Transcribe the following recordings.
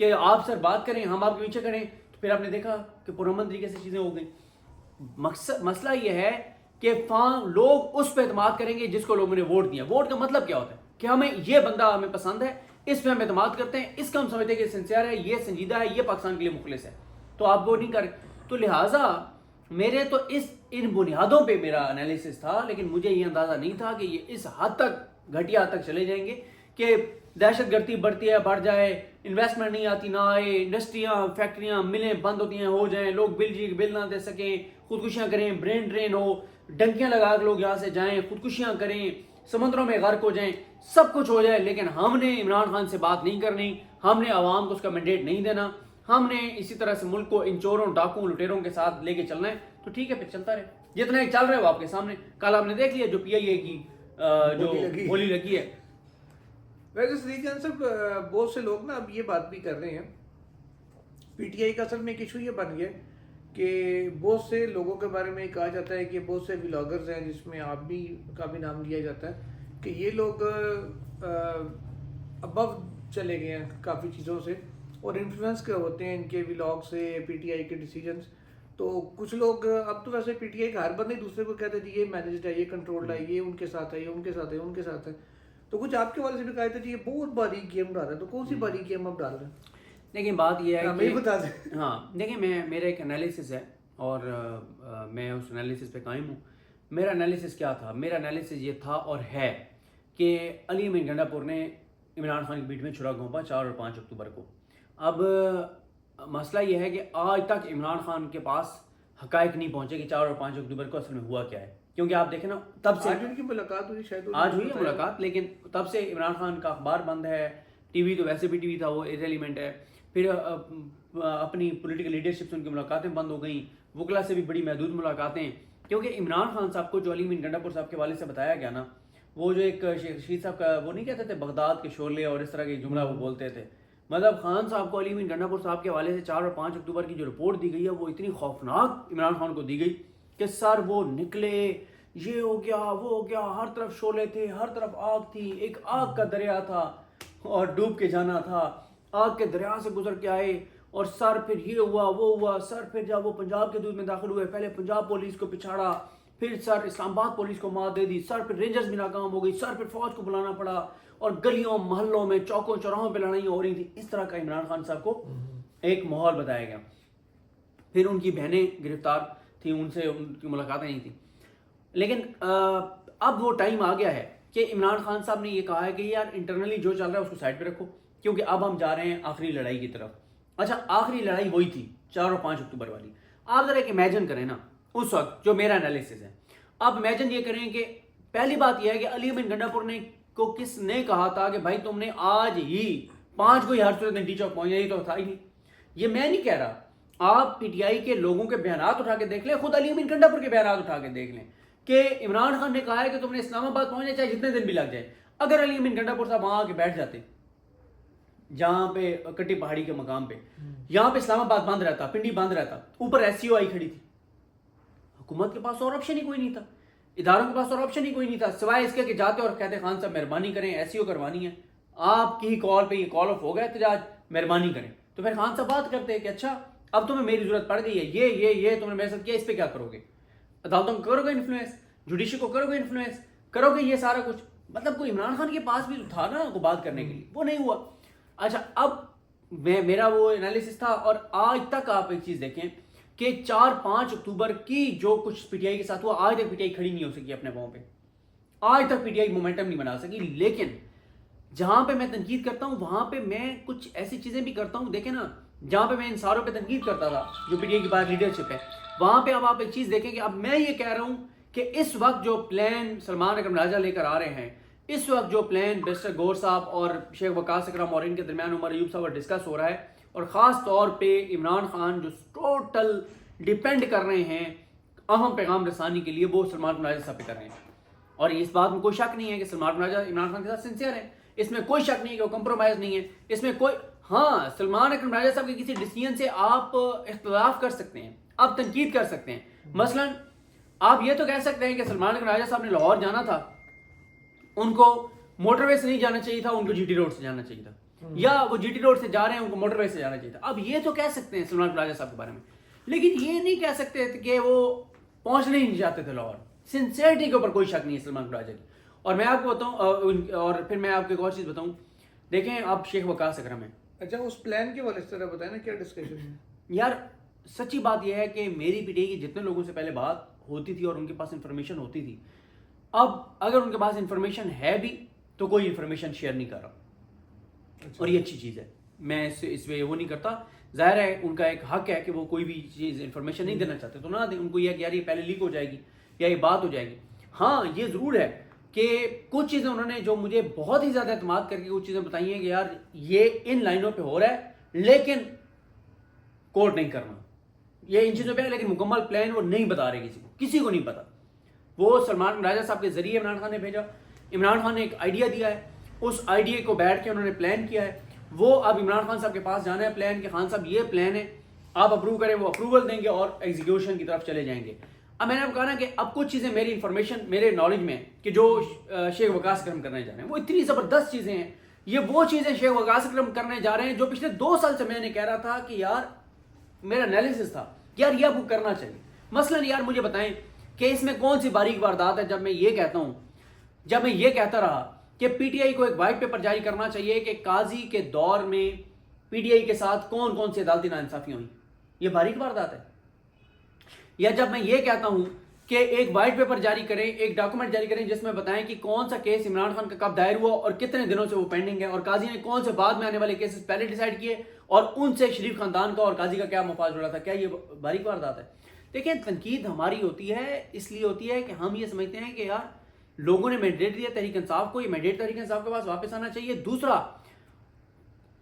کہ آپ سر بات کریں ہم آپ کے پیچھے کریں, تو پھر آپ نے دیکھا کہ پرامن طریقے سے چیزیں ہو گئیں. مسئلہ یہ ہے کہ لوگ اس پہ اعتماد کریں گے جس کو لوگوں نے ووٹ دیا. ووٹ کا مطلب کیا ہوتا ہے کہ ہمیں یہ بندہ ہمیں پسند ہے, اس پہ ہم اعتماد کرتے ہیں, اس کا ہم سمجھتے ہیں کہ سنسیئر ہے, یہ سنجیدہ ہے, یہ پاکستان کے لیے مخلص ہے, تو آپ وہ نہیں کریں. تو لہٰذا میرے تو ان بنیادوں پہ میرا انالیسس تھا, لیکن مجھے یہ اندازہ نہیں تھا کہ یہ اس حد تک گھٹیا حد تک چلے جائیں گے کہ دہشت گردی بڑھتی ہے, بڑھ جائے, انویسٹمنٹ نہیں آتی نہ آئے, انڈسٹریاں فیکٹریاں ملیں بند ہوتی ہیں ہو جائیں, لوگ بل نہ دے سکیں, خودکشیاں کریں, برین ڈرین ہو, ڈنکیاں لگا کے لوگ یہاں سے جائیں, خودکشیاں کریں, سمندروں میں غرق ہو جائیں, سب کچھ ہو جائے, لیکن ہم نے عمران خان سے بات نہیں کرنی, ہم نے عوام کو اس کا مینڈیٹ نہیں دینا, ہم نے اسی طرح سے ملک کو ان چوروں ڈاکوں لٹیروں کے ساتھ لے کے چلنا ہے. تو ٹھیک ہے پھر چلتا رہے, جتنا ایک چل رہا ہے وہ آپ کے سامنے. کل آپ نے دیکھ لیا جو پی آئی اے کی جو بولی لگی ہے. ویسے صدیق جان صاحب بہت سے لوگ نا اب یہ بات بھی کر رہے ہیں, پی ٹی آئی کا اصل میں ایک ایشو یہ بن گیا کہ بہت سے لوگوں کے بارے میں کہا جاتا ہے کہ بہت سے ولاگرز ہیں جس میں آپ بھی کا بھی نام لیا جاتا ہے کہ یہ لوگ ابو چلے گئے ہیں کافی چیزوں سے اور انفلوئنس کے ہوتے ہیں ان کے ولاگ سے پی ٹی آئی کے ڈیسیجنس. تو کچھ لوگ اب تو ویسے پی ٹی آئی کا ہر بندے دوسرے کو کہتے ہیں یہ مینیجڈ ہے, یہ کنٹرولڈ ہے, یہ ان کے ساتھ ہے, یہ ان کے ساتھ ہے, ان کے ساتھ ہے. تو کچھ آپ کے والے سے بھی کہا تھا یہ بہت باریک گیم ڈال رہے ہیں, تو کون سی باریک گیم آپ ڈال رہے ہیں؟ لیکن بات یہ ہے کہ بتا دیں. ہاں دیکھیں میرا ایک انالیسس ہے اور میں اس انالیسس پہ قائم ہوں. میرا انالیسس کیا تھا؟ میرا انالیسس یہ تھا اور ہے کہ علی امین گنڈا پور نے عمران خان کی پیٹھ میں چھرا گھونپا 4 اور 5 اکتوبر کو. اب مسئلہ یہ ہے کہ آج تک عمران خان کے پاس حقائق نہیں پہنچے کہ 4 اور 5 اکتوبر کو اصل میں ہوا کیا ہے, کیونکہ آپ دیکھیں نا تب سے آج ان کی ملاقات ہوئی, شاید آج ہوئی ہے ملاقات, لیکن تب سے عمران خان کا اخبار بند ہے, ٹی وی تو ویسے بھی ٹی وی تھا وہ ایلیمنٹ ہے, پھر اپنی پولیٹیکل لیڈرشپ سے ان کی ملاقاتیں بند ہو گئیں, وکلا سے بھی بڑی محدود ملاقاتیں, کیونکہ عمران خان صاحب کو جو علی امین گنڈا پور صاحب کے والد سے بتایا گیا نا, وہ جو ایک شیخ رشید صاحب کا وہ نہیں کہتے تھے بغداد کے شعلے اور اس طرح کے جملہ وہ بولتے تھے, مطلب خان صاحب کو علی امین گنڈا پور صاحب کے والے سے 4 اور 5 اکتوبر کی جو رپورٹ دی گئی ہے وہ اتنی خوفناک عمران خان کو دی گئی کہ سر وہ نکلے, یہ ہو گیا وہ ہو گیا, ہر طرف شعلے تھے, ہر طرف آگ تھی, ایک آگ کا دریا تھا اور ڈوب کے جانا تھا, آگ کے دریا سے گزر کے آئے, اور سر پھر یہ ہوا وہ ہوا, سر پھر جب وہ پنجاب کے دودھ میں داخل ہوئے پہلے پنجاب پولیس کو پچھاڑا, پھر سر اسلام آباد پولیس کو مار دے دی, سر پھر رینجرز بھی ناکام ہو گئی, سر پھر فوج کو بلانا پڑا, اور گلیوں محلوں میں چوکوں چوراہوں پہ لڑائیاں ہو رہی تھیں. اس طرح کا عمران خان صاحب کو ایک ماحول بتایا گیا. پھر ان کی بہنیں گرفتار تھیں, ان سے ان کی ملاقاتیں نہیں تھیں. لیکن اب وہ ٹائم آ گیا ہے کہ عمران خان صاحب نے یہ کہا ہے کہ یار انٹرنلی جو چل رہا ہے اس کو سائڈ پہ رکھو, کیونکہ اب ہم جا رہے ہیں آخری لڑائی کی طرف. اچھا آخری لڑائی وہی تھی 4 اور 5 اکتوبر والی. آپ ذرا ایک امیجن کریں نا اس وقت, جو میرا انالیسس ہے, آپ امیجن یہ کریں کہ پہلی بات یہ ہے کہ علی امین گنڈا پور نے کو کس نے کہا تھا کہ بھائی تم نے آج ہی 5 کو ہی ہر صورت میں ڈی چوک پہنچنا, یہ تو تھا ہی نہیں. یہ میں نہیں کہہ رہا, آپ پی ٹی آئی کے لوگوں کے بیانات اٹھا کے دیکھ لیں, خود علی امین گنڈا پور کے بیانات اٹھا کے دیکھ لیں کہ عمران خان نے کہا ہے کہ تم نے اسلام آباد پہنچنا چاہے جتنے دن بھی لگ جائے. اگر علی امین گنڈا پور صاحب وہاں آ کے بیٹھ جاتے جہاں پہ کٹی پہاڑی کے مقام پہ, یہاں پہ اسلام آباد بند رہتا, پنڈی بند رہتا, اوپر ایس سی او آئی کھڑی تھی, حکومت کے پاس اور آپشن ہی کوئی نہیں تھا, اداروں کے پاس اور آپشن ہی کوئی نہیں تھا سوائے اس کے کہ جاتے اور کہتے خان صاحب مہربانی کریں ایس سی او کروانی ہے, آپ کی کال پہ یہ کال آف ہو گیا احتجاج, مہربانی کریں. تو پھر خان صاحب بات کرتے کہ اچھا اب تمہیں میری ضرورت پڑ گئی ہے, یہ تم نے میرے ساتھ کیا, اس پہ کیا کرو گے, عدالتوں کو کرو گے انفلوئنس, جوڈیشری کو کرو گے انفلوئنس, کرو گے یہ سارا کچھ. مطلب کوئی عمران خان کے پاس بھی تھا نا کو بات کرنے کے لیے, وہ نہیں ہوا. اچھا اب میرا وہ انالیسس تھا, اور آج تک آپ ایک چیز دیکھیں کہ 4-5 اکتوبر کی جو کچھ پی ٹی آئی کے ساتھ ہوا, آج تک پی ٹی آئی کھڑی نہیں ہو سکی اپنے پاؤں پہ, آج تک پی ٹی آئی مومنٹم نہیں بنا سکی. لیکن جہاں پہ میں تنقید کرتا ہوں وہاں پہ میں کچھ ایسی چیزیں بھی کرتا ہوں, دیکھیں نا جہاں پہ میں ان ساروں پہ تنقید کرتا تھا جو پی ٹی آئی کی بات لیڈرشپ ہے, وہاں پہ اب آپ ایک چیز دیکھیں کہ اب میں یہ کہہ رہا ہوں کہ اس وقت جو پلان سلمان اکرم راجہ لے کر آ رہے ہیں, اس وقت جو پلان بیرسٹر گور صاحب اور شیخ وقاص اکرم اور ان کے درمیان عمر ایوب صاحب ڈسکس ہو رہا ہے, اور خاص طور پہ عمران خان جو ٹوٹل ڈیپینڈ کر رہے ہیں اہم پیغام رسانی کے لیے, وہ سلمان اکرم راجہ صاحب پہ کر رہے ہیں. اور اس بات میں کوئی شک نہیں ہے کہ سلمان اکرم راجہ عمران خان کے ساتھ سنسیئر ہے, اس میں کوئی شک نہیں ہے کہ وہ کمپرومائز نہیں ہے, اس میں کوئی, ہاں سلمان اکرم راجہ صاحب کے کسی ڈیسیجن سے آپ اختلاف کر سکتے ہیں, آپ تنقید کر سکتے ہیں. مثلا آپ یہ تو کہہ سکتے ہیں کہ سلمان اکرم راجہ صاحب نے لاہور جانا تھا, ان کو موٹر وے سے نہیں جانا چاہیے تھا, ان کو جی ٹی روڈ سے جانا چاہیے تھا. یا وہ جی ٹی روڈ سے جا رہے ہیں, ان کو موٹر وے سے جانا چاہیے تھا. اب یہ تو کہہ سکتے ہیں سلمان خواجہ صاحب کے بارے میں, لیکن یہ نہیں کہہ سکتے کہ وہ پہنچنے ہی نہیں چاہتے تھے لاہور. سنسیئرٹی کے اوپر کوئی شک نہیں ہے سلمان خواجہ کی. اور میں آپ کو بتاؤں, اور پھر میں آپ کو ایک اور چیز بتاؤں, دیکھیں آپ شیخ وقاص اکرم ہیں. اچھا اس پلان کے والے اس طرح بتائیں نا کیا ڈسکشن ہے. یار سچی بات یہ ہے کہ میری پی ٹی آئی کی جتنے لوگوں سے پہلے بات ہوتی تھی اور ان کے پاس انفارمیشن ہوتی تھی, اب اگر ان کے پاس انفارمیشن ہے بھی تو کوئی انفارمیشن شیئر نہیں کر رہا. اور یہ اچھی چیز ہے, میں اس میں وہ نہیں کرتا. ظاہر ہے ان کا ایک حق ہے کہ وہ کوئی بھی چیز انفارمیشن نہیں دینا چاہتے تو نہ دیں. ان کو یہ کہ یار یہ پہلے لیک ہو جائے گی یا یہ بات ہو جائے گی. ہاں یہ ضرور ہے کہ کچھ چیزیں انہوں نے جو مجھے بہت ہی زیادہ اعتماد کر کے کچھ چیزیں بتائی ہیں کہ یار یہ ان لائنوں پہ ہو رہا ہے لیکن کوٹ نہیں کرنا, یہ ان چیزوں پہ ہے, لیکن مکمل پلان وہ نہیں بتا رہے کسی کو نہیں پتا. وہ سلمان راجہ صاحب کے ذریعے عمران خان نے بھیجا, عمران خان نے ایک آئیڈیا دیا ہے, اس آئیڈیا کو بیٹھ کے انہوں نے پلان کیا ہے. وہ اب عمران خان صاحب کے پاس جانا ہے پلان کہ خان صاحب یہ پلان ہے, آپ اپروو کریں, وہ اپروول دیں گے اور ایگزیکیوشن کی طرف چلے جائیں گے. اب میں نے آپ کو کہا نا کہ اب کچھ چیزیں میری انفارمیشن میرے نالج میں کہ جو شیخ وقاص اکرم کرنے جا رہے ہیں وہ اتنی زبردست چیزیں ہیں. یہ وہ چیزیں شیخ وقاص اکرم کرنے جا رہے ہیں جو پچھلے 2 سال سے میں نے کہہ رہا تھا کہ یار میرا انالیسس تھا یار یہ آپ کو کرنا چاہیے. مثلاً یار مجھے بتائیں کہ اس میں کون سی باریک واردات ہے جب میں یہ کہتا ہوں, جب میں یہ کہتا رہا کہ پی ٹی آئی کو ایک وائٹ پیپر جاری کرنا چاہیے کہ قاضی کے دور میں پی ٹی آئی کے ساتھ کون کون سی عدالتی ناانصافیاں ہوئیں, یہ باریک واردات ہے. یا جب میں یہ کہتا ہوں کہ ایک وائٹ پیپر جاری کریں, ایک ڈاکومنٹ جاری کریں جس میں بتائیں کہ کون سا کیس عمران خان کا کب دائر ہوا اور کتنے دنوں سے وہ پینڈنگ ہے, اور قاضی نے کون سے بعد میں آنے والے کیسز پہلے ڈیسائیڈ کیے اور ان سے شریف خاندان کا اور قاضی کا کیا مفاد جڑا تھا, کیا یہ باریک واردات ہے؟ دیکھیں تنقید ہماری ہوتی ہے اس لیے ہوتی ہے کہ ہم یہ سمجھتے ہیں کہ یار لوگوں نے مینڈیٹ دیا تحریک انصاف کو, یہ مینڈیٹ تحریک انصاف کے پاس واپس آنا چاہیے. دوسرا,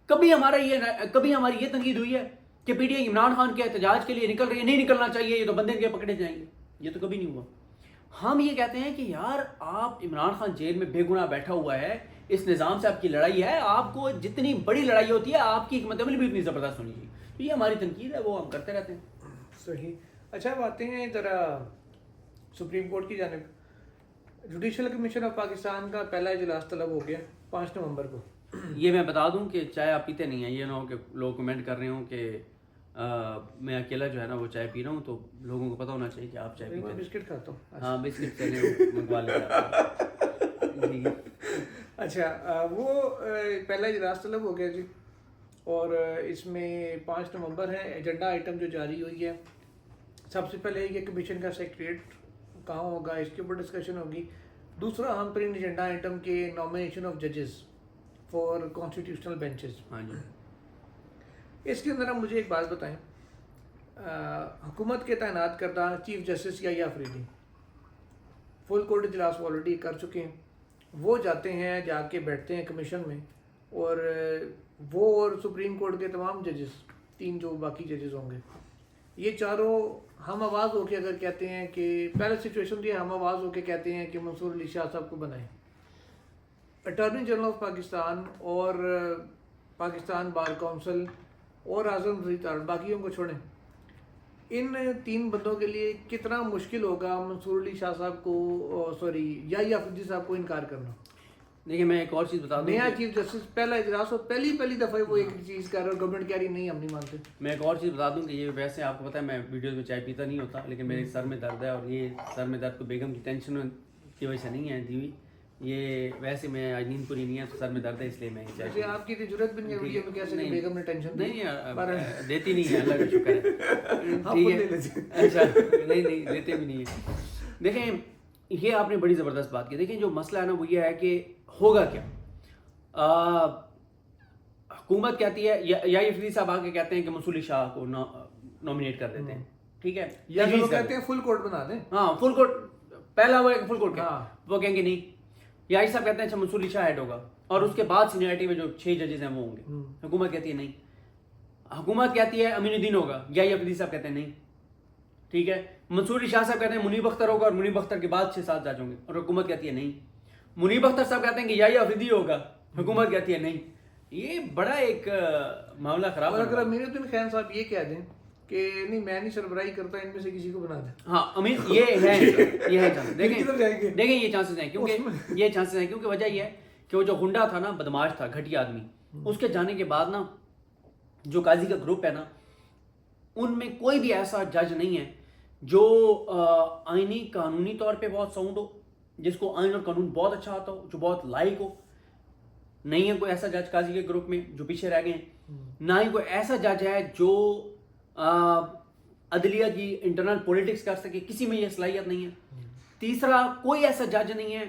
کبھی ہماری یہ تنقید ہوئی ہے کہ P T I Imran Khan کے احتجاج کے لیے نکل رہی ہے, نہیں نکلنا چاہیے, یہ تو بندے کے پکڑے جائیں گے, یہ تو کبھی نہیں ہوا. ہم یہ کہتے ہیں کہ یار آپ عمران خان جیل میں بے گناہ بیٹھا ہوا ہے, اس نظام سے آپ کی لڑائی ہے, آپ کو جتنی بڑی لڑائی ہوتی ہے آپ کی حکمت عملی بھی اتنی زبردست ہونی چاہیے. تو یہ ہماری تنقید ہے, وہ ہم کرتے رہتے ہیں. صحیح. اچھا اب آتے ہیں ذرا سپریم کورٹ کی جانب. جوڈیشل کمیشن آف پاکستان کا پہلا اجلاس طلب ہو گیا 5 نومبر کو. یہ میں بتا دوں کہ چائے آپ پیتے نہیں ہیں, یہ نہ ہو کہ لوگ کمنٹ کر رہے ہوں کہ میں اکیلا جو ہے نا وہ چائے پی رہا ہوں, تو لوگوں کو پتہ ہونا چاہیے کہ آپ چائے پیتے ہیں. میں بسکٹ کھاتا ہوں. ہاں بسکٹ چلے منگوا لیں. اچھا وہ پہلا اجلاس طلب ہو گیا جی, اور اس میں 5 نومبر ہے. ایجنڈا آئٹم جو جاری ہوئی ہے, سب سے پہلے یہ کمیشن کا سیکریٹریٹ کہاں ہوگا اس کے اوپر ڈسکشن ہوگی. دوسرا اہم ترین ایجنڈا آئٹم کے نامینیشن آف ججز فار کانسٹیٹیوشنل بینچز. ہاں جی. اس کے اندر مجھے ایک بات بتائیں, حکومت کے تعینات کردہ چیف جسٹس یا آفریدی فل کورٹ اجلاس آلریڈی کر چکے ہیں. وہ جاتے ہیں, جا کے بیٹھتے ہیں کمیشن میں, اور وہ اور سپریم کورٹ کے تمام ججز 3 جو باقی ججز ہوں گے, یہ چاروں ہم آواز ہو کے اگر کہتے ہیں کہ پہلے سچویشن دی ہم آواز ہو کے کہتے ہیں کہ منصور علی شاہ صاحب کو بنائیں. اٹارنی جنرل آف پاکستان اور پاکستان بار کونسل اور اعظم وزیر باقیوں کو چھوڑیں, ان 3 بندوں کے لیے کتنا مشکل ہوگا منصور علی شاہ صاحب کو یا آفریدی صاحب کو انکار کرنا. دیکھیں میں ایک اور چیز بتا دوں, نیا چیف جسٹس پہلا اجلاس اور پہلی دفعہ وہ ایک چیز کر رہا ہے, گورنمنٹ کہہ رہی نہیں ہم نہیں مانتے. میں ایک اور چیز بتا دوں کہ یہ ویسے آپ کو پتہ ہے میں ویڈیوز میں چائے پیتا نہیں ہوتا, لیکن میرے سر میں درد ہے, اور یہ سر میں درد کو بیگم کی ٹینشن کی وجہ سے نہیں ہے دی ہوئی, یہ ویسے میں آج نیند پوری نہیں ہے تو سر میں درد ہے, اس لیے میں چائے. آپ کی ضرورت بھی نہیں ویڈیو میں کیسے کہ بیگم نے ٹینشن نہیں دیتی نہیں ہے, اللہ کا شکر ہے. ٹھیک ہے, اچھا نہیں دیتے بھی نہیں ہے. دیکھیں یہ آپ نے بڑی زبردست بات کی. دیکھیں جو مسئلہ ہے نا وہ یہ ہے کہ ہوگا کیا. حکومت کہتی ہے یا آفریدی صاحب آ کے کہتے ہیں کہ منصور علی شاہ کو نامینیٹ کر دیتے ہیں, ٹھیک ہے, یا وہ کہتے ہیں فل کورٹ بنا دیں. ہاں فل کورٹ, پہلا وہ فل کورٹ کا وہ کہیں گے نہیں, یا عائشہ صاحب کہتے ہیں اچھا منصور علی شاہ ہیڈ ہوگا, اور اس کے بعد سینیئرٹی میں جو 6 ججز ہیں وہ ہوں گے. حکومت کہتی ہے نہیں, حکومت کہتی ہے امین الدین ہوگا, یا آفریدی صاحب کہتے ہیں نہیں, ٹھیک ہے. منصور علی شاہ صاحب کہتے ہیں منیب اختر ہوگا, اور منیب اختر کے بعد 6-7 جج ہوں گے, اور حکومت کہتی ہے نہیں. منیب اختر صاحب کہتے ہیں کہ یا آفریدی ہوگا, حکومت کہتی ہے نہیں. یہ بڑا ایک معاملہ خراب ہے. اور اگر امین الدین خان صاحب یہ کہہ دیں کہ نہیں میں نہیں سربراہی کرتا, ان میں سے کسی کو بنا دیں, ہاں امین یہ ہے چانس. دیکھیں یہ چانسز ہیں, کیونکہ وجہ یہ ہے کہ وہ جو گنڈا تھا نا, بدماش تھا, گھٹیا آدمی, اس کے جانے کے بعد نا جو قاضی کا گروپ ہے نا ان میں کوئی بھی ایسا جج نہیں ہے جو آئینی قانونی طور پہ بہت ساؤنڈ ہو, جس کو آئین اور قانون بہت اچھا آتا ہو, جو بہت لائق ہو. نہیں ہے کوئی ایسا جج قاضی کے گروپ میں, جو پیچھے رہ گئے ہیں. نہ ہی کوئی ایسا جج ہے جو عدلیہ کی انٹرنل پولیٹکس کر سکے, کسی میں یہ صلاحیت نہیں ہے. تیسرا, کوئی ایسا جج نہیں ہے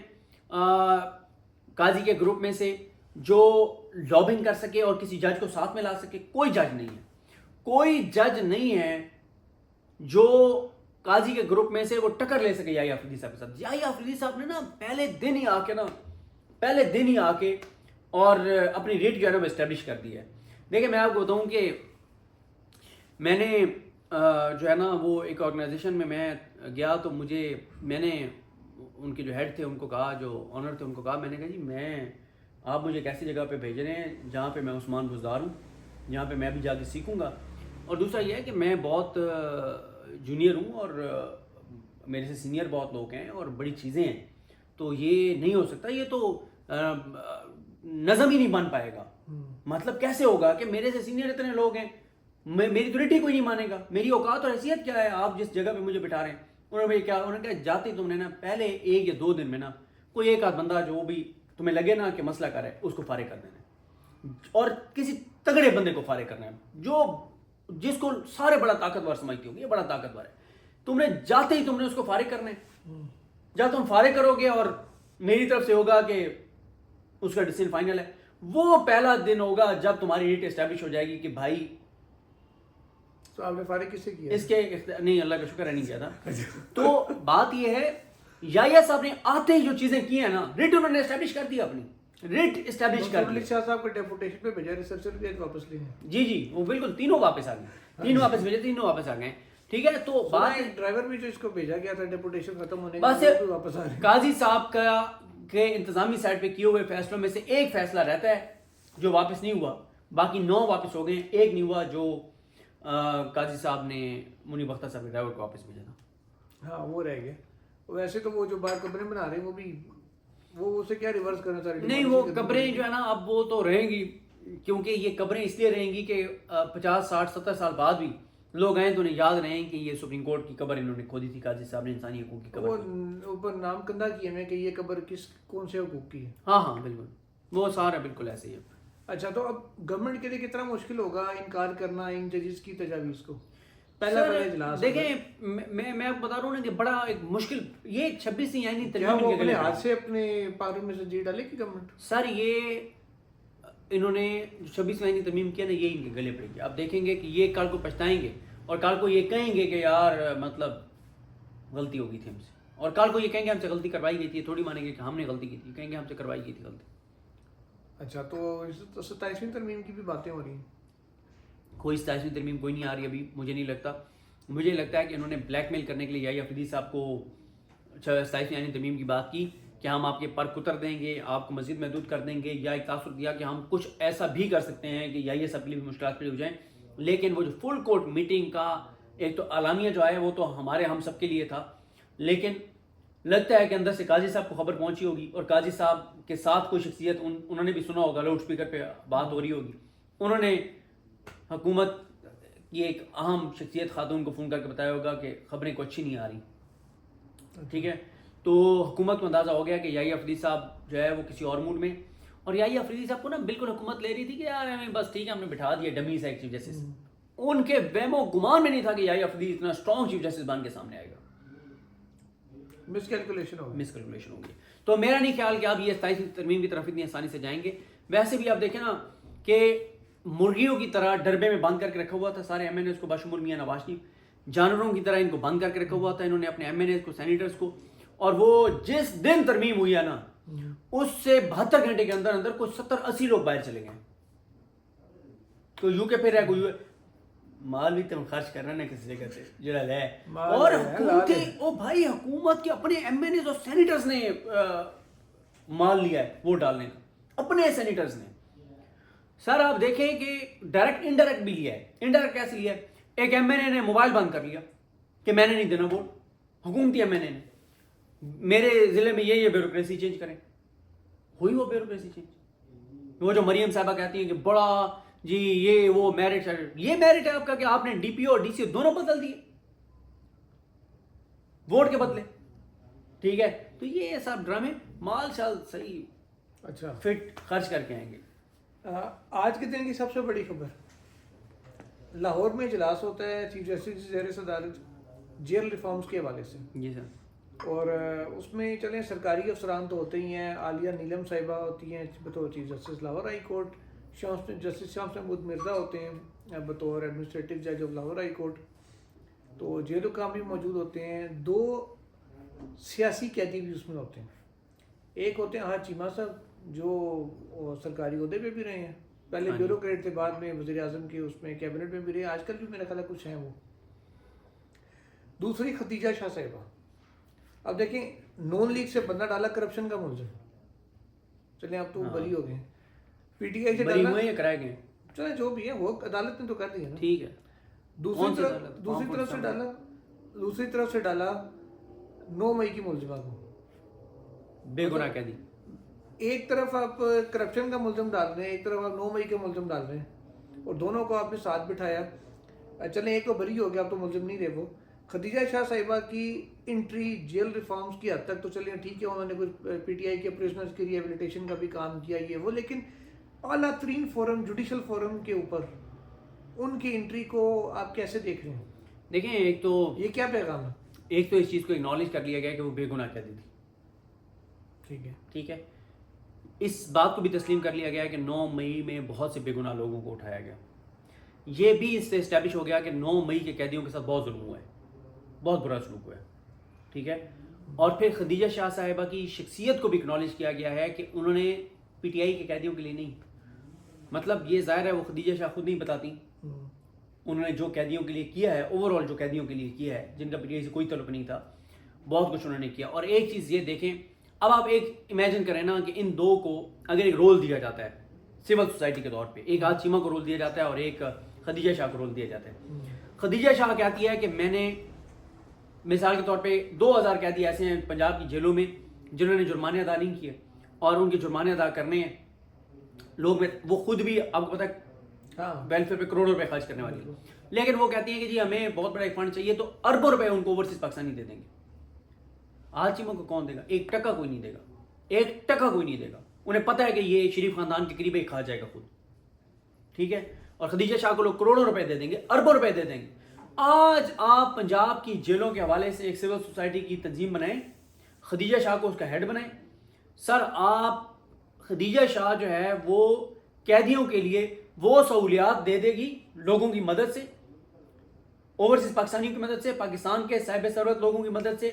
قاضی کے گروپ میں سے جو لابنگ کر سکے اور کسی جج کو ساتھ میں لا سکے. کوئی جج نہیں ہے, کوئی جج نہیں ہے جو قاضی کے گروپ میں سے وہ ٹکر لے سکے یحییٰ آفریدی صاحب کے ساتھ. یحییٰ آفریدی صاحب نے نا پہلے دن ہی آ کے اور اپنی ریٹ جو ہے نا وہ اسٹیبلش کر دی ہے. دیکھیں میں آپ کو بتاؤں کہ میں نے جو ہے نا وہ ایک آرگنائزیشن میں گیا تو میں نے ان کے جو ہیڈ تھے ان کو کہا, جو آنر تھے ان کو کہا, میں نے کہا جی آپ مجھے ایک ایسی جگہ پہ بھیج رہے ہیں جہاں پہ میں عثمان بزدار ہوں, جہاں پہ میں بھی جا کے سیکھوں گا. اور دوسرا یہ ہے کہ میں بہت جونیئر ہوں اور میرے سے سینئر بہت لوگ ہیں اور بڑی چیزیں ہیں, تو یہ نہیں ہو سکتا, یہ تو نظم ہی نہیں بن پائے گا. مطلب کیسے ہوگا کہ میرے سے سینئر اتنے لوگ ہیں, میری اتھارٹی کوئی نہیں مانے گا, میری اوقات اور حیثیت کیا ہے آپ جس جگہ پہ مجھے بٹھا رہے ہیں. انہوں نے کہا جاتے تم نے نا پہلے 1 یا 2 دن میں نا کوئی ایک آدھ بندہ جو بھی تمہیں لگے نا کہ مسئلہ کر ہے اس کو فارغ کر دینا ہے, اور کسی تگڑے بندے کو فارغ کرنا ہے جس کو سارے بڑا طاقتور سمجھتی ہوگی, یہ بڑا طاقتور ہے. تم نے جاتے ہی تم نے اس کو فارغ کرنا ہے. جب تم فارغ کرو گے اور میری طرف سے ہوگا کہ اس کا ڈیسیژن فائنل ہے, وہ پہلا دن ہوگا جب تمہاری ریٹ اسٹیبلش ہو جائے گی کہ بھائی. تو آپ نے فارغ کس سے کیا؟ اس کے نہیں, اللہ کا شکر ہے نہیں کیا تھا. تو بات یہ ہے یحییٰ صاحب نے آتے ہی جو چیزیں کی ہیں نا, ریٹ انہوں نے اسٹیبلش کر دی, اپنی ریٹ اسٹیبلش کر دی. شاہ صاحب کو ڈیپوٹیشن پہ بھیجا, ریسپشن پہ واپس لے گئے. جی وہ بالکل تینوں واپس آ گئے, تینوں واپس بھیجے, تینوں واپس آ گئے. ٹھیک ہے, تو بات ڈرائیور بھی جو اس کو بھیجا گیا تھا ڈیپوٹیشن ختم ہونے بس کے واپس آ رہے ہیں. قاضی صاحب کے انتظامی سائٹ پہ کیے ہوئے فیصلوں میں سے ایک فیصلہ رہتا ہے جو واپس نہیں ہوا, باقی 9 واپس ہو گئے. ایک نہیں ہوا جو قاضی صاحب نے منی بختر صاحب کے ڈرائیور کو واپس بھیجا تھا. ہاں وہ رہ گئے. ویسے تو وہ جو بار قبریں بنا رہے ہیں وہ بھی وہ اسے کیا ریورس کرنا چاہ رہے ہیں؟ نہیں, وہ قبریں جو ہے نا اب وہ تو رہیں گی, کیونکہ یہ قبریں اس لیے رہیں گی کہ 50 60 70 سال بعد بھی لوگ آئیں تو انہیں یاد رہیں کہ یہ سپریم کورٹ کی قبر انہوں نے کھودی تھی قاضی صاحب نے, انسانی حقوق کی قبر. وہ اوپر نام کندہ کیے ہیں کہ یہ قبر کون سے حقوق کی ہے. ہاں بالکل, وہ سارا بالکل ایسے ہی ہے. اچھا, تو اب گورنمنٹ کے لیے کتنا مشکل ہوگا انکار کرنا ان ججز کی تجاویز کو؟ پہلا اجلاس دیکھیں, میں آپ بتا رہا ہوں نا کہ بڑا ایک مشکل, یہ 26 یعنی ترمیم کے گلے ہاتھ سے اپنے پاروں میں سے جی ڈالے کہ گورنمنٹ سر, یہ انہوں نے 26 یعنی ترمیم کیا نا, یہ ان کے گلے پڑے گی. آپ دیکھیں گے کہ یہ کل کو پچھتائیں گے اور کل کو یہ کہیں گے کہ یار مطلب غلطی ہو گئی تھی ہم سے, اور کل کو یہ کہیں گے ہم سے غلطی کروائی گئی تھی. تھوڑی مانیں گے کہ ہم نے غلطی کی تھی, کہیں گے ہم سے کروائی گئی تھی غلطی. اچھا, تو 27ویں ترمیم کی بھی باتیں ہو رہی ہیں. کوئی 27ویں ترمیم کوئی نہیں آ رہی ابھی, مجھے نہیں لگتا. مجھے لگتا ہے کہ انہوں نے بلیک میل کرنے کے لیے یحییٰ آفریدی صاحب کو 27ویں یعنی ترمیم کی بات کی کہ ہم آپ کے پر کتر دیں گے, آپ کو مزید محدود کر دیں گے, یا ایک تاثر دیا کہ ہم کچھ ایسا بھی کر سکتے ہیں کہ یحییٰ صاحب کے لیے بھی مشکلات کھڑی ہو جائیں. لیکن وہ جو فل کورٹ میٹنگ کا ایک تو اعلامیہ جو آیا وہ تو ہم سب کے لیے تھا, لیکن لگتا ہے کہ اندر سے قاضی صاحب کو خبر پہنچی ہوگی اور قاضی صاحب کے ساتھ کوئی شخصیت انہوں نے بھی سنا ہوگا, لاؤڈ اسپیکر پہ بات ہو رہی ہوگی, انہوں نے حکومت کی ایک اہم شخصیت خاتون کو فون کر کے بتایا ہوگا کہ خبریں کو اچھی نہیں آ رہی. ٹھیک ہے, تو حکومت کو اندازہ ہو گیا کہ یحییٰ آفریدی صاحب جو ہے وہ کسی اور موڈ میں, اور یحییٰ آفریدی صاحب کو نا بالکل حکومت لے رہی تھی کہ یار ہمیں بس ٹھیک ہے ہم نے بٹھا دیا ڈمی سا ایک چیف جسٹس. ان کے وہم و گمان میں نہیں تھا کہ یحییٰ آفریدی اتنا اسٹرانگ چیف جسٹس بن کے سامنے آئے گا. مس کیلکولیشن ہوگی. تو میرا نہیں خیال کہ آپ یہ 27ویں ترمیم کی طرف اتنی آسانی سے جائیں گے. ویسے بھی آپ دیکھیں نا کہ مرغیوں کی طرح ڈربے میں بند کر کے رکھا ہوا تھا سارے ایم این ایز کو, باشمول میاں نواز شریف. جانوروں کی طرح ان کو بند کر کے رکھا ہوا تھا انہوں نے اپنے ایم این ایز کو, سینیٹرز کو. اور وہ جس دن ترمیم ہوئی ہے نا اس سے 72 گھنٹے کے اندر اندر کوئی 70-80 لوگ باہر چلے گئے. تو یو کے پھر ہے کوئی مال بھی تم خرچ کرنا نا کسی جگہ سے جڑا ہے, اور حکومتی او بھائی حکومت کے اپنے ایم این ایز اور سینیٹرز نے مال لیا ہے ووٹ ڈالنے کا, اپنے سینیٹرز نے. سر آپ دیکھیں کہ ڈائریکٹ انڈائریکٹ بھی لیا ہے. انڈائریکٹ کیسے لیا ہے؟ ایک ایم این اے نے موبائل بند کر لیا کہ میں نے نہیں دینا ووٹ, حکومتی ایم این اے نے, میرے ضلع میں یہ بیوروکریسی چینج کریں. ہوئی وہ بیوروکریسی چینج, وہ جو مریم صاحبہ کہتی ہیں کہ بڑا جی یہ وہ میرٹ ہے، یہ میرٹ ہے آپ کا کہ آپ نے ڈی پی او اور ڈی سی او دونوں بدل دیے ووٹ کے بدلے. ٹھیک ہے، تو یہ سب ڈرامے مال شال صحیح اچھا فٹ خرچ کر کے آئیں گے. آج کے دن کی سب سے بڑی خبر، لاہور میں اجلاس ہوتا ہے چیف جسٹس کی زیر صدارت جیل ریفارمز کے حوالے سے. جی سر. اور اس میں چلیں سرکاری افسران تو ہوتے ہی ہیں، عالیہ نیلم صاحبہ ہوتی ہیں بطور chief justice Lahore high court, justice Shams Mahmood Mirza ہوتے ہیں بطور ایڈمنسٹریٹو جج آف لاہور ہائی کورٹ، تو جیل حکام بھی موجود ہوتے ہیں. 2 سیاسی قیدی بھی اس میں ہوتے ہیں. ایک ہوتے ہیں چیمہ صاحب جو سرکاری عہدے پہ بھی رہے ہیں، پہلے بیوروکریٹ تھے، بعد میں وزیر اعظم کے اس میں کیبنٹ میں بھی رہے، آج کل بھی میرا خیال ہے کچھ ہیں وہ. دوسری خدیجہ شاہ صاحبہ. اب دیکھیں نون لیگ سے بندہ ڈالا کرپشن کا ملزم، چلیں اب تو بری ہو گئے، پی ٹی آئی سے بری ڈالا، ہوئے یا کرائے گئے، چلیں جو بھی ہے وہ عدالت نے تو کر دیا نا. ٹھیک ہے. دوسری طرف سے ڈالا 9 مئی کی ملزمہ کو، بے گناہ کہہ دی. ایک طرف آپ کرپشن کا ملزم ڈال رہے ہیں، ایک طرف آپ 9 مئی کا ملزم ڈال رہے ہیں، اور دونوں کو آپ نے ساتھ بٹھایا. چلیں ایک تو بری ہو گیا، اب تو ملزم نہیں رہے وہ. خدیجہ شاہ صاحبہ کی انٹری جیل ریفارمز کی حد تک تو چلیں ٹھیک ہے، انہوں نے کچھ پی ٹی آئی کے پریزنرز کی ریہیبلیٹیشن کا بھی کام کیا یہ وہ، لیکن اعلیٰ ترین فورم جوڈیشل فورم کے اوپر ان کی انٹری کو آپ کیسے دیکھ رہے ہیں؟ دیکھیں ایک تو یہ کیا پیغام ہے؟ ایک تو اس چیز کو اگنالج کر لیا گیا کہ وہ بے گناہ کہہ دی تھی. ٹھیک ہے، ٹھیک ہے. اس بات کو بھی تسلیم کر لیا گیا کہ 9 مئی میں بہت سے بے گناہ لوگوں کو اٹھایا گیا. یہ بھی اس سے اسٹیبلش ہو گیا کہ 9 مئی کے قیدیوں کے ساتھ بہت ظلم ہوا ہے، بہت برا سلوک ہوا ہے. ٹھیک ہے. اور پھر خدیجہ شاہ صاحبہ کی شخصیت کو بھی اکنالج کیا گیا ہے کہ انہوں نے پی ٹی آئی کے قیدیوں کے لیے نہیں، مطلب یہ ظاہر ہے وہ خدیجہ شاہ خود نہیں بتاتی، انہوں نے جو قیدیوں کے لیے کیا ہے، اوور آل جو قیدیوں کے لیے کیا ہے جن کا پی ٹی آئی سے کوئی تعلق نہیں تھا، بہت کچھ انہوں نے کیا. اور ایک چیز یہ دیکھیں، اب آپ ایک امیجن کریں نا کہ ان دو کو اگر ایک رول دیا جاتا ہے سول سوسائٹی کے طور پہ، ایک چیمہ کو رول دیا جاتا ہے اور ایک خدیجہ شاہ کو رول دیا جاتا ہے. خدیجہ شاہ کہتی ہے کہ میں نے مثال کے طور پہ 2000 قیدی ایسے ہیں پنجاب کی جیلوں میں جنہوں نے جرمانے ادا نہیں کیے، اور ان کے جرمانے ادا کرنے ہیں لوگ میں، وہ خود بھی آپ کو پتہ ہے ویلفیئر پہ کروڑوں روپے خرچ کرنے والی ہے، لیکن وہ کہتی ہیں کہ جی ہمیں بہت بڑا ایک فنڈ چاہیے تو اربوں روپے ان کو اوورسیز پاکستانی دے دیں گے. چیموں کو کون دے گا؟ 1 ٹکا کوئی نہیں دے گا، 1 ٹکا کوئی نہیں دے گا. انہیں پتہ ہے کہ یہ شریف خاندان کے قریب ہی کھا جائے گا خود. ٹھیک ہے. اور خدیجہ شاہ کو لوگ کروڑوں روپے دے دیں گے، اربوں روپے دے دیں گے. آج آپ پنجاب کی جیلوں کے حوالے سے ایک سول سوسائٹی کی تنظیم بنائیں، خدیجہ شاہ کو اس کا ہیڈ بنائیں. سر آپ خدیجہ شاہ جو ہے وہ قیدیوں کے لیے وہ سہولیات دے دے گی لوگوں کی مدد سے، اوورسیز پاکستانیوں کی مدد سے، پاکستان کے صاحب ثروت لوگوں کی مدد سے،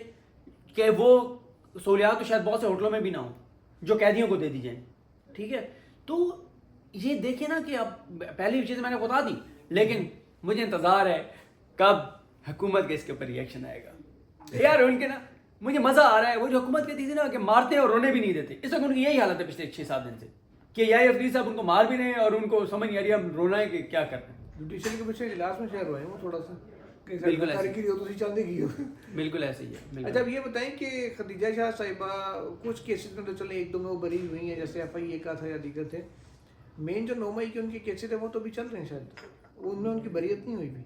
کہ وہ سہولیات تو شاید بہت سے ہوٹلوں میں بھی نہ ہوں جو قیدیوں کو دے دی جائیں. ٹھیک ہے. تو یہ دیکھیں نا کہ اب پہلی چیز میں نے بتا دی، لیکن مجھے انتظار ہے کب حکومت کے اس کے اوپر ریئیکشن آئے گا. یار ان کے نا مجھے مزہ آ رہا ہے، وہ جو حکومت کہتی تھی نا کہ مارتے ہیں اور رونے بھی نہیں دیتے، اس وقت ان کی یہی حالت ہے پچھلے 6-7 دن سے کہ یار افریدی صاحب ان کو مار بھی رہے ہیں اور ان کو سمجھ نہیں آ رہی ہم رونا ہے کہ کیا کرنا ہے. جوڈیشل کے پیچھے اجلاس میں شیئر ہوئے ہیں وہ تھوڑا سا بالکل ایسے ہی ہے. اچھا یہ بتائیں کہ خدیجہ شاہ صاحبہ کچھ کیسز میں تو چلیں 1-2 میں وہ بری ہوئی ہیں، جیسے FIA کا تھا یا دیگر تھے. مین جو 9 مئی کے ان کے کیسز ہیں وہ تو بھی چل رہے ہیں، شاید ان میں ان کی بریت نہیں ہوئی بھی.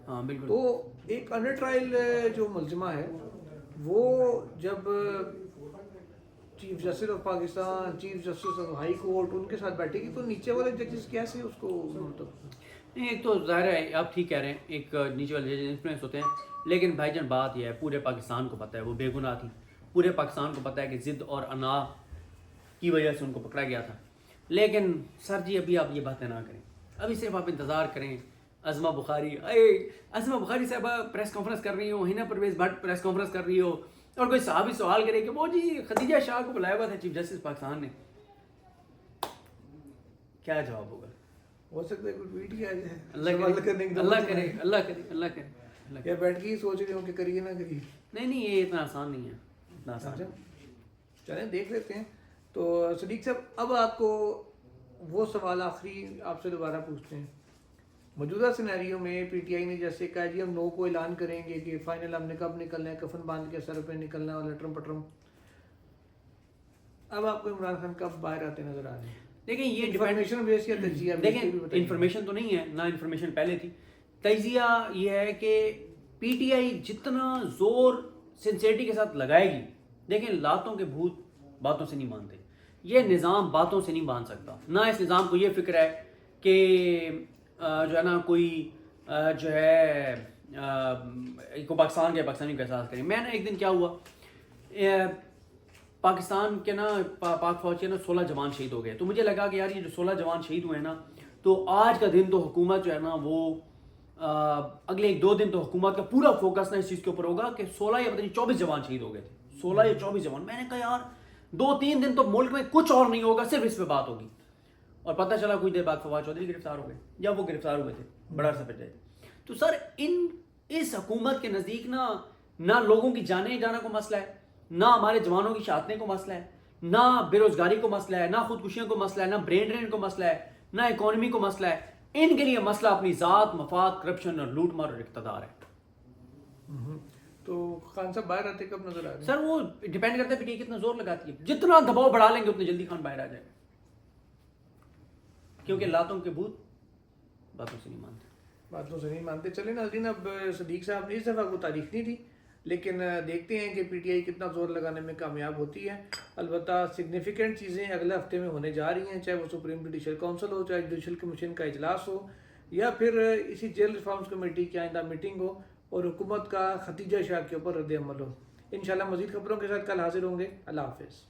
ہاں بالکل. تو ایک انڈر ٹرائل جو ملزمہ ہے وہ جب chief justice of Pakistan, chief justice of high court ان کے ساتھ بیٹھے گی تو نیچے والے ججز کیسے اس کو نہیں، ایک تو ظاہر ہے آپ ٹھیک کہہ رہے ہیں، ایک نیچے والے جج انفلوئنس ہوتے ہیں، لیکن بھائی جان بات یہ ہے پورے پاکستان کو پتہ ہے وہ بے گناہ تھی، پورے پاکستان کو پتہ ہے کہ ضد اور انا کی وجہ سے ان کو پکڑا گیا تھا. لیکن سر جی ابھی آپ یہ باتیں نہ کریں، ابھی صرف آپ انتظار کریں. عظمہ بخاری صاحبہ پریس کانفرنس کر رہی ہو، ہینا پرویز بھٹ پریس کانفرنس کر رہی ہو، اور کوئی صحافی سوال کرے کہ وہ جی خدیجہ شاہ کو بلایا ہوا تھا چیف جسٹس پاکستان نے، کیا جواب ہوگا؟ ہو سکتا ہے کوئی ٹویٹ ہی آ جائے، اللہ کرے یا بیٹھ کے ہی سوچ رہے ہو کہ کریے نہ کریے. نہیں یہ اتنا آسان نہیں ہے، اتنا آسان. چلیں دیکھ لیتے ہیں. تو صدیق صاحب اب آپ کو وہ سوال آخری آپ سے دوبارہ پوچھتے ہیں. موجودہ سینیریو میں پی ٹی آئی نے جیسے کہا جی ہم 9 کو اعلان کریں گے کہ فائنل ہم نے کب نکلنا ہے، کفن باندھ کے سر پہ نکلنا ہے اور لٹرم پٹرم، اب آپ کو عمران خان کب باہر آتے نظر آ رہے ہیں؟ دیکھیں یہ انفارمیشن بیس یا تجزیہ بیس دیکھیں انفارمیشن تو نہیں ہے، نہ انفارمیشن پہلے تھی. تجزیہ یہ ہے کہ پی ٹی آئی جتنا زور سنسیئرٹی کے ساتھ لگائے گی، دیکھیں لاتوں کے بھوت باتوں سے نہیں مانتے، یہ نظام باتوں سے نہیں باندھ سکتا. نہ اس نظام کو یہ فکر ہے کہ جو ہے نا کوئی جو ہے کو پاکستان کے پاکستانی کا احساس کریں. میں نے ایک دن کیا ہوا، پاکستان کے نا پاک فوج کے نا 16 جوان شہید ہو گئے. تو مجھے لگا کہ یار یہ جو 16 جوان شہید ہوئے نا، تو آج کا دن تو حکومت جو ہے نا وہ اگلے 1-2 دن تو حکومت کا پورا فوکس نا اس چیز کے اوپر ہوگا کہ 16 یا پتہ نہیں 24 جوان شہید ہو گئے تھے، 16 یا 24 جوان. میں نے کہا یار 2-3 دن تو ملک میں کچھ اور نہیں ہوگا، صرف اس پہ بات ہوگی. اور پتہ چلا کچھ دیر بعد فواد چودھری گرفتار ہو گئے، یا وہ گرفتار ہوئے تھے بڑا عرصہ پہلے. تو سر اس حکومت کے نزدیک نہ لوگوں کی جانیں جانا کو مسئلہ ہے، نہ ہمارے جوانوں کی شہادتیں کو مسئلہ ہے، نہ بے روزگاری کو مسئلہ ہے، نہ خودکشیوں کو مسئلہ ہے، نہ برین ڈرین کو مسئلہ ہے، نہ اکانومی کو مسئلہ ہے. ان کے لیے مسئلہ اپنی ذات، مفاد، کرپشن اور لوٹ مار اور اقتدار ہے. تو خان صاحب باہر آتے کب نظر آ رہے ہیں؟ سر وہ ڈیپینڈ کرتا ہے پی ٹی آئی کتنا زور لگاتی ہے. جتنا دباؤ بڑھا لیں گے اتنے جلدی خان باہر آ جائے گا، کیونکہ لاتوں کے بھوت باتوں سے نہیں مانتے. باتوں سے نہیں مانتے. چلیں ناظرین، اب صدیق صاحب نے اس دفعہ کو تاریخ نہیں تھی، لیکن دیکھتے ہیں کہ پی ٹی آئی کتنا زور لگانے میں کامیاب ہوتی ہے. البتہ سگنیفیکنٹ چیزیں اگلے ہفتے میں ہونے جا رہی ہیں، چاہے وہ سپریم جوڈیشل کونسل ہو، چاہے جوڈیشل کمیشن کا اجلاس ہو، یا پھر اسی جیل ریفارمز کمیٹی کی آئندہ میٹنگ ہو اور حکومت کا ختیجہ شاہ کے اوپر رد عمل ہو. انشاءاللہ مزید خبروں کے ساتھ کل حاضر ہوں گے. اللہ حافظ.